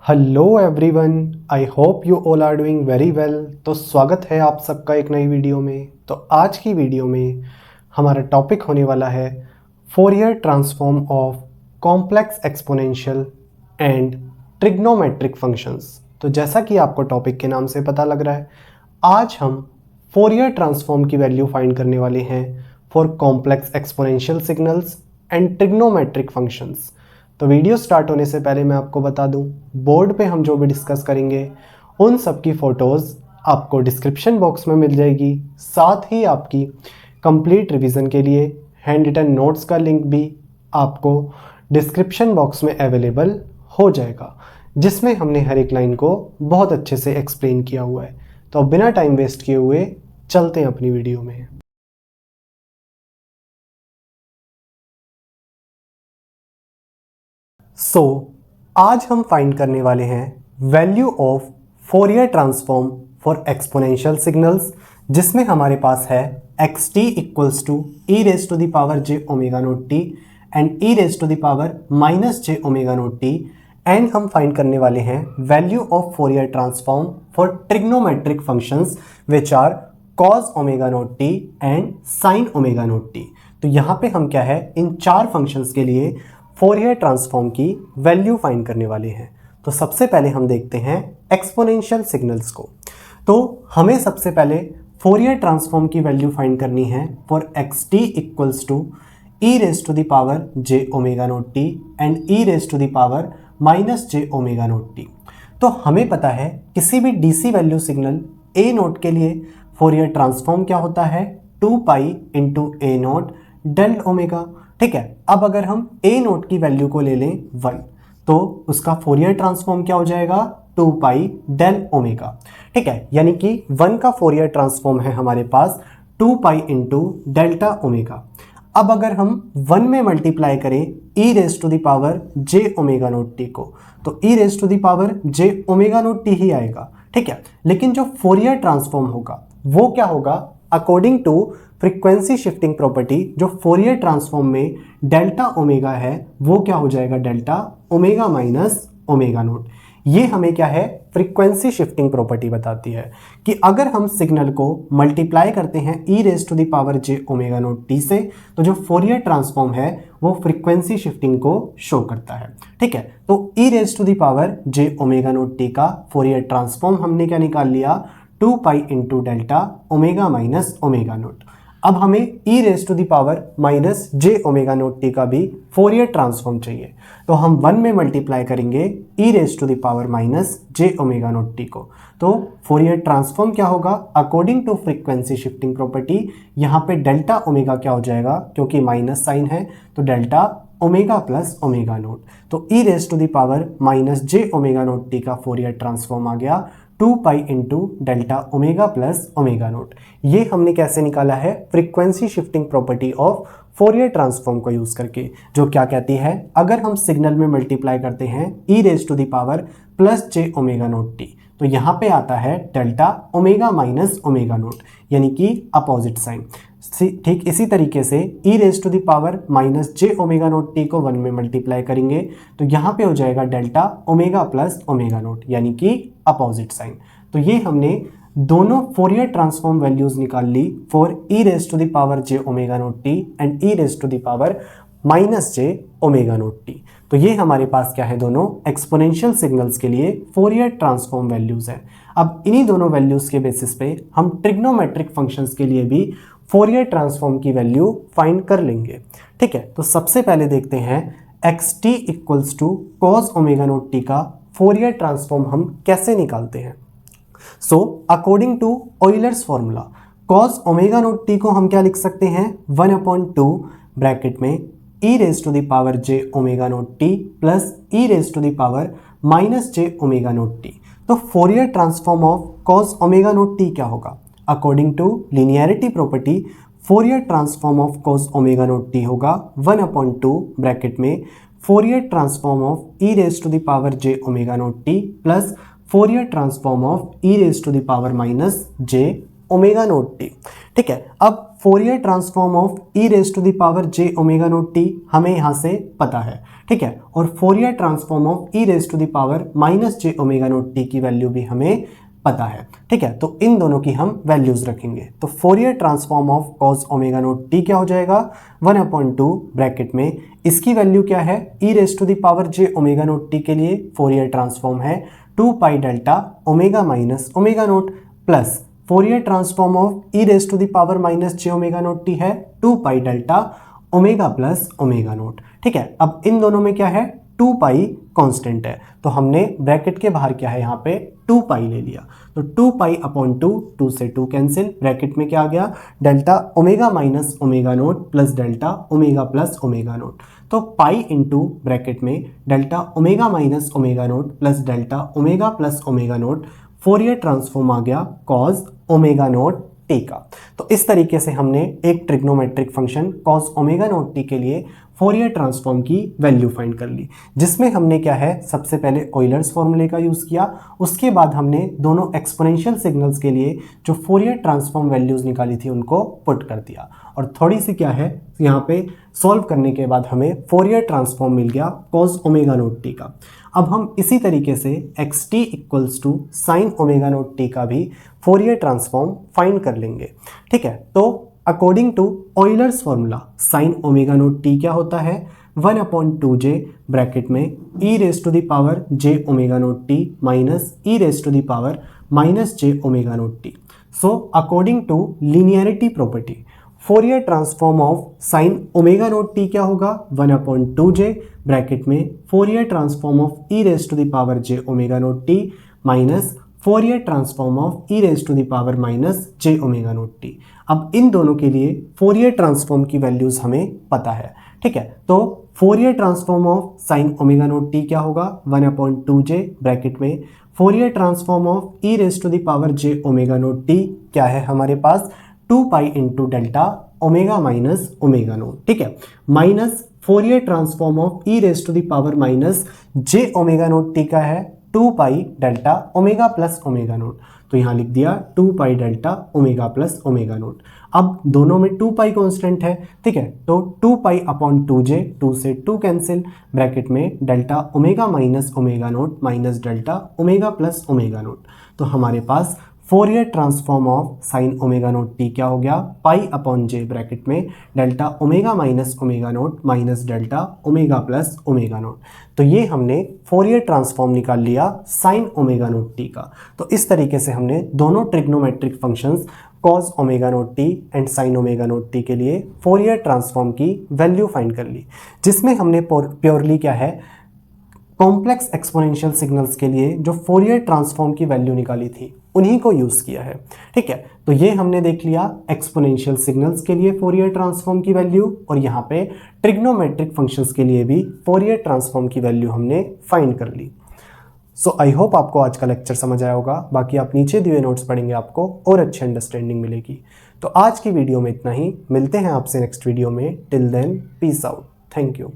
Hello everyone, I hope you all are doing very well. तो स्वागत है आप सबका एक नई वीडियो में। तो आज की वीडियो में हमारा टॉपिक होने वाला है Fourier transform of complex exponential and trigonometric functions. तो जैसा कि आपको टॉपिक के नाम से पता लग रहा है, आज हम फोरियर ट्रांसफॉर्म की वैल्यू फाइंड करने वाले हैं for complex exponential signals and trigonometric functions. तो वीडियो स्टार्ट होने से पहले मैं आपको बता दूं, बोर्ड पे हम जो भी डिस्कस करेंगे उन सब की फ़ोटोज़ आपको डिस्क्रिप्शन बॉक्स में मिल जाएगी। साथ ही आपकी कंप्लीट रिवीजन के लिए हैंड रिटन नोट्स का लिंक भी आपको डिस्क्रिप्शन बॉक्स में अवेलेबल हो जाएगा, जिसमें हमने हर एक लाइन को बहुत अच्छे से एक्सप्लेन किया हुआ है। तो अब बिना टाइम वेस्ट किए हुए चलते हैं अपनी वीडियो में। आज हम फाइंड करने वाले हैं value of Fourier transform for exponential signals, जिसमें हमारे पास है x t equals to e raise to the power j omega naught t and e raise to the power minus j omega naught t. And हम find करने वाले हैं value of Fourier transform for trigonometric functions which are cos omega naught t and sine omega naught t. तो यहाँ पे हम क्या है, इन चार फंक्शंस के लिए फोरियर ट्रांसफॉर्म की वैल्यू फाइंड करने वाले हैं। तो सबसे पहले हम देखते हैं एक्सपोनेंशियल सिग्नल्स को। तो हमें सबसे पहले फोरियर ट्रांसफॉर्म की वैल्यू फाइंड करनी है for x t equals to e raise to the power j omega naught t and e raise to the power minus j omega naught t. तो हमें पता है किसी भी DC value signal A naught के लिए फोरियर ट्रांसफॉर्म क्या होता है, 2 pi into A naught del omega. ठीक है, अब अगर हम ए नोट की वैल्यू को ले लें 1, तो उसका फोरियर ट्रांसफॉर्म क्या हो जाएगा, 2 पाई डेल ओमेगा। ठीक है, यानी कि 1 का फोरियर ट्रांसफॉर्म है हमारे पास 2 पाई इंटू डेल्टा ओमेगा। अब अगर हम 1 में मल्टीप्लाई करें e raise to the power j omega naught t को, तो e raise to the power j omega naught t ही आएगा। ठीक है, लेकिन जो फोरियर ट्रांसफॉर्म होगा वो क्या होगा, according to frequency shifting property, जो फोरियर ट्रांसफॉर्म में डेल्टा ओमेगा है वो क्या हो जाएगा, delta omega minus omega naught. ये हमें क्या है, फ्रीक्वेंसी शिफ्टिंग प्रॉपर्टी बताती है कि अगर हम सिग्नल को मल्टीप्लाई करते हैं e raise to the power j omega naught t से, तो जो फोरियर ट्रांसफॉर्म है वो फ्रीक्वेंसी शिफ्टिंग को शो करता है। ठीक है, तो e raise to the power j omega naught t का फोरियर ट्रांसफॉर्म हमने क्या निकाल लिया, 2 pi into delta omega minus omega naught. अब हमें e raise to the power minus j omega naught t का भी फोरियर ट्रांसफॉर्म चाहिए, तो हम 1 में मल्टीप्लाई करेंगे e raise to the power minus j omega naught t को। तो फोरियर ट्रांसफॉर्म क्या होगा, according to frequency shifting property, यहाँ पे डेल्टा ओमेगा क्या हो जाएगा, क्योंकि माइनस साइन है तो delta omega plus omega naught. तो e raise to the power minus j omega naught t का फोरियर ट्रांसफॉर्म आ गया 2 pi into delta omega plus omega naught. ये हमने कैसे निकाला है, frequency shifting property of Fourier transform को यूज करके, जो क्या कहती है, अगर हम सिग्नल में मल्टीप्लाई करते हैं e raise to the power plus j omega naught t, तो यहाँ पे आता है delta omega minus omega naught, यानी कि अपोजिट साइन। ठीक इसी तरीके से e raise to the power minus j omega naught t को 1 में मल्टीप्लाई करेंगे तो यहाँ पे हो जाएगा delta omega plus omega naught, यानी कि अपोजिट साइन। तो ये हमने दोनों फोरियर ट्रांसफॉर्म वैल्यूज निकाल ली for e raise to the power j omega naught t and e raise to the power minus j omega naught t. तो ये हमारे पास क्या है, दोनों एक्सपोनेंशियल सिग्नल्स के लिए फोरियर ट्रांसफॉर्म वैल्यूज हैं। अब इन्हीं दोनों वैल्यूज के बेसिस पे हम ट्रिग्नोमेट्रिक फंक्शंस के लिए भी फोरियर ट्रांसफॉर्म की वैल्यू फाइंड कर लेंगे। ठीक है, तो सबसे पहले देखते हैं x t equals to cos omega naught t का फोरियर ट्रांसफॉर्म हम कैसे निकालते हैं। So according to Euler's formula, cos omega naught t को हम क्या लिख सकते हैं, 1/2 ब्रैकेट में e raise to the power j omega naught t plus e raise to the power minus j omega naught t. तो Fourier transform of cos omega naught t क्या होगा, according to linearity property, Fourier transform of cos omega naught t होगा 1/2 bracket में Fourier transform of e raise to the power j omega naught t plus Fourier transform of e raise to the power minus j omega naught t. ठीक है, अब Fourier transform of e raise to the power j omega naught t हमें यहाँ से पता है। ठीक है, और Fourier transform of e raise to the power minus j omega naught t की वैल्यू भी हमें पता है। ठीक है, तो इन दोनों की हम वैल्यूज रखेंगे। तो Fourier transform of cos omega naught t क्या हो जाएगा, 1/2 ब्रैकेट में इसकी वैल्यू क्या है, e raise to the power j omega naught t के लिए फोरियर ट्रांसफॉर्म है 2 pi delta omega minus omega naught, plus Fourier transform of e raise to the power minus j omega naught t है 2 pi delta omega plus omega naught. ठीक है, अब इन दोनों में क्या है, 2 पाई कांस्टेंट है, तो हमने ब्रैकेट के बाहर क्या है यहाँ पे 2 पाई ले लिया। तो 2 पाई अपॉन 2 से 2 कैंसिल, ब्रैकेट में क्या आ गया, delta omega minus omega naught plus delta omega plus omega naught. तो पाई इंटू ब्रैकेट में delta omega minus omega naught plus delta omega plus omega naught, Fourier transform आ गया cos omega naught t का। तो इस तरीके से हमने एक trigonometric function cos omega naught t के लिए फोरियर ट्रांसफॉर्म की वैल्यू फाइंड कर ली, जिसमें हमने क्या है, सबसे पहले ऑयलर्स फॉर्मूले का यूज़ किया, उसके बाद हमने दोनों एक्सपोनेंशियल सिग्नल्स के लिए जो फोरियर ट्रांसफॉर्म वैल्यूज़ निकाली थी उनको पुट कर दिया, और थोड़ी सी क्या है यहाँ पे सॉल्व करने के बाद हमें फोरियर ट्रांसफॉर्म मिल गया कॉस ओमेगा नोट टी का। अब हम इसी तरीके से x t equals to sine omega naught t का भी फोरियर ट्रांसफॉर्म फाइंड कर लेंगे। ठीक है, तो according to Euler's formula sine omega naught t क्या होता है, 1/2 ब्रैकेट में e raise to the power j omega naught t minus e raise to the power minus j omega naught t. So according to linearity property Fourier transform of sine omega naught t क्या होगा, 1/2 bracket में Fourier transform of e raise to the power j omega naught t minus Fourier transform of e raise to the power minus j omega naught t. अब इन दोनों के लिए Fourier transform की values हमें पता है। ठीक है, तो Fourier transform of sine omega naught t क्या होगा, 1/2 ब्रैकेट में Fourier transform of e raise to the power j omega naught t क्या है हमारे पास, 2 pi into delta omega minus omega naught. ठीक है, minus Fourier transform of e raise to the power minus j omega naught t का है 2 pi delta omega plus omega naught. तो यहाँ लिख दिया 2 pi delta omega plus omega naught. अब दोनों में 2 पाई कांस्टेंट है। ठीक है, तो 2 पाई अपॉन 2j, 2 से 2 कैंसिल, ब्रैकेट में delta omega minus omega naught minus delta omega plus omega naught. तो हमारे पास Fourier transform of sine omega naught t क्या हो गया, पाई अपॉन जे, ब्रैकेट में delta omega minus omega naught minus delta omega plus omega naught. तो ये हमने फोरियर ट्रांसफॉर्म निकाल लिया साइन ओमेगा नोट टी का। तो इस तरीके से हमने दोनों trigonometric functions cos omega naught t and sine omega naught t के लिए फोरियर ट्रांसफॉर्म की वैल्यू फाइंड कर ली, जिसमें हमने प्योरली क्या है, कॉम्प्लेक्स एक्सपोनेंशियल सिग्नल्स के लिए जो फोरियर ट्रांसफॉर्म की वैल्यू निकाली थी उन्हीं को यूज़ किया है। ठीक है, तो ये हमने देख लिया एक्सपोनेंशियल सिग्नल्स के लिए फोरियर ट्रांसफॉर्म की वैल्यू, और यहाँ पे ट्रिग्नोमेट्रिक फंक्शंस के लिए भी फोरियर ट्रांसफॉर्म की वैल्यू हमने फाइंड कर ली। सो आई होप आपको आज का लेक्चर समझ आया होगा। बाकी आप नीचे दिए नोट्स पढ़ेंगे, आपको और अच्छी अंडरस्टैंडिंग मिलेगी। तो आज की वीडियो में इतना ही, मिलते हैं आपसे नेक्स्ट वीडियो में। Till then peace out, thank you.